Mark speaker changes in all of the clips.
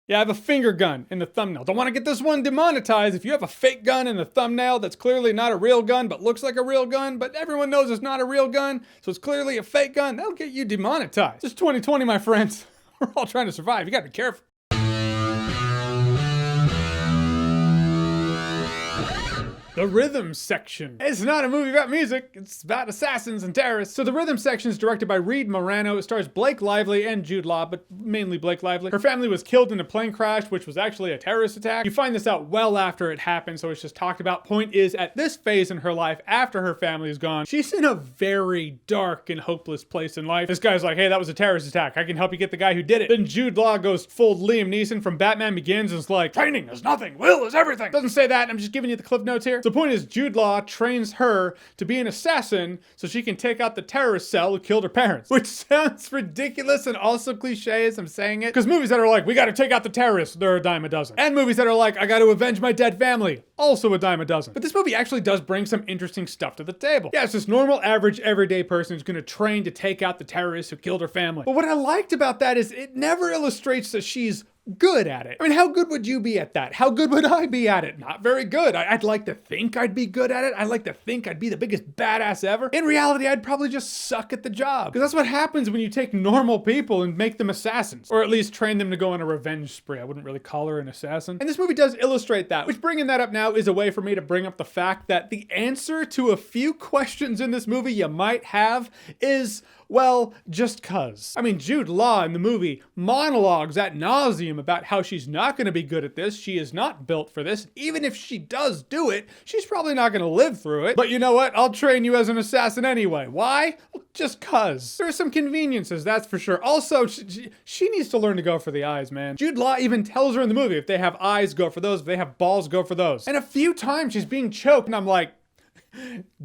Speaker 1: Yeah, I have a finger gun in the thumbnail. Don't want to get this one demonetized. If you have a fake gun in the thumbnail that's clearly not a real gun but looks like a real gun, but everyone knows it's not a real gun, so it's clearly a fake gun, that'll get you demonetized. It's 2020, my friends. We're all trying to survive. You gotta be careful. The rhythm section. It's not a movie about music, it's about assassins and terrorists. So the rhythm section is directed by Reed Morano. It stars Blake Lively and Jude Law, but mainly Blake Lively. Her family was killed in a plane crash, which was actually a terrorist attack. You find this out well after it happened, so it's just talked about. Point is, at this phase in her life, after her family is gone, she's in a very dark and hopeless place in life. This guy's like, hey, that was a terrorist attack. I can help you get the guy who did it. Then Jude Law goes full Liam Neeson from Batman Begins and is like, training is nothing, will is everything. Doesn't say that, I'm just giving you the cliff notes here. So the point is, Jude Law trains her to be an assassin so she can take out the terrorist cell who killed her parents. Which sounds ridiculous and also cliche as I'm saying it. Because movies that are like, we gotta take out the terrorists, they're a dime a dozen. And movies that are like, I gotta avenge my dead family, also a dime a dozen. But this movie actually does bring some interesting stuff to the table. Yeah, it's this normal, average, everyday person who's gonna train to take out the terrorists who killed her family. But what I liked about that is it never illustrates that she's good at it. I mean, how good would you be at that? How good would I be at it? Not very good. I'd like to think I'd be good at it. I'd like to think I'd be the biggest badass ever. In reality, I'd probably just suck at the job. Because that's what happens when you take normal people and make them assassins. Or at least train them to go on a revenge spree. I wouldn't really call her an assassin. And this movie does illustrate that. Which, bringing that up now, is a way for me to bring up the fact that the answer to a few questions in this movie you might have is, well, just cuz. I mean, Jude Law in the movie monologues ad nauseum about how she's not going to be good at this. She is not built for this. Even if she does do it, she's probably not going to live through it. But you know what? I'll train you as an assassin anyway. Why? Well, just cuz. There are some conveniences, that's for sure. Also, she needs to learn to go for the eyes, man. Jude Law even tells her in the movie, if they have eyes, go for those. If they have balls, go for those. And a few times she's being choked and I'm like,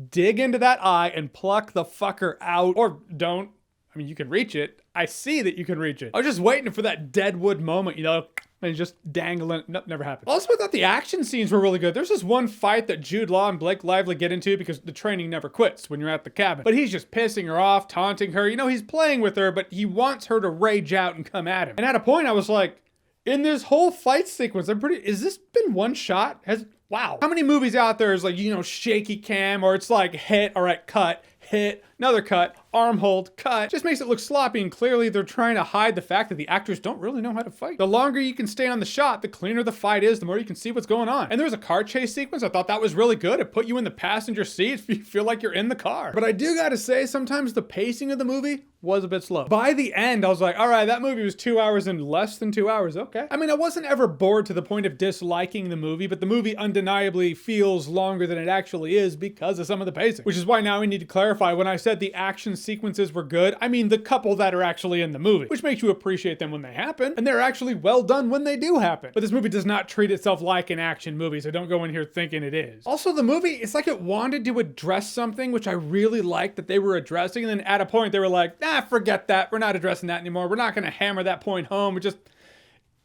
Speaker 1: dig into that eye and pluck the fucker out. Or don't. I mean, you can reach it. I see that you can reach it. I was just waiting for that Deadwood moment, you know, and just dangling. Nope, never happened. Also, I thought the action scenes were really good. There's this one fight that Jude Law and Blake Lively get into because the training never quits when you're at the cabin. But he's just pissing her off, taunting her. You know, he's playing with her, but he wants her to rage out and come at him. And at a point, I was like, in this whole fight sequence, is this been one shot? Wow. How many movies out there is like, you know, shaky cam, or it's like hit, all right, cut, hit, another cut, arm hold, cut. Just makes it look sloppy, and clearly they're trying to hide the fact that the actors don't really know how to fight. The longer you can stay on the shot, the cleaner the fight is, the more you can see what's going on. And there was a car chase sequence. I thought that was really good. It put you in the passenger seat if you feel like you're in the car. But I do gotta say, sometimes the pacing of the movie was a bit slow. By the end, I was like, all right, that movie was 2 hours and less than 2 hours. Okay. I mean, I wasn't ever bored to the point of disliking the movie, but the movie undeniably feels longer than it actually is because of some of the pacing. Which is why now we need to clarify, when I said the action sequences were good, I mean the couple that are actually in the movie, which makes you appreciate them when they happen, and they're actually well done when they do happen. But this movie does not treat itself like an action movie, so don't go in here thinking it is. Also, the movie, it's like it wanted to address something, which I really liked that they were addressing, and then at a point they were like, forget that, we're not addressing that anymore, we're not gonna hammer that point home, we just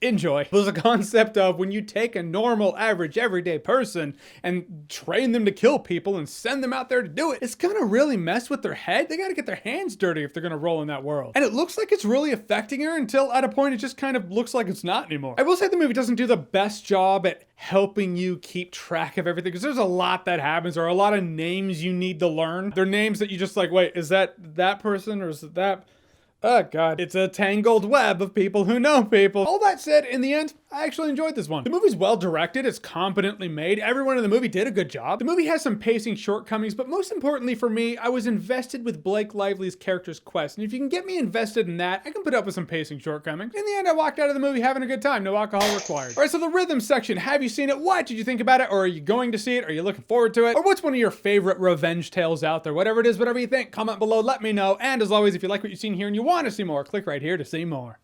Speaker 1: enjoy. It was a concept of when you take a normal, average, everyday person and train them to kill people and send them out there to do it, it's gonna really mess with their head. They gotta get their hands dirty if they're gonna roll in that world. And it looks like it's really affecting her until at a point it just kind of looks like it's not anymore. I will say the movie doesn't do the best job at helping you keep track of everything, because there's a lot that happens. There are a lot of names you need to learn. They're names that you just like, wait, is that person or is it that? Oh God, it's a tangled web of people who know people. All that said, in the end, I actually enjoyed this one. The movie's well directed, it's competently made, everyone in the movie did a good job. The movie has some pacing shortcomings, but most importantly for me, I was invested with Blake Lively's character's quest. And if you can get me invested in that, I can put up with some pacing shortcomings. In the end, I walked out of the movie having a good time, no alcohol required. All right, so the rhythm section, have you seen it? What did you think about it? Or are you going to see it? Are you looking forward to it? Or what's one of your favorite revenge tales out there? Whatever it is, whatever you think, comment below, let me know. And as always, if you like what you've seen here and you want to see more, click right here to see more.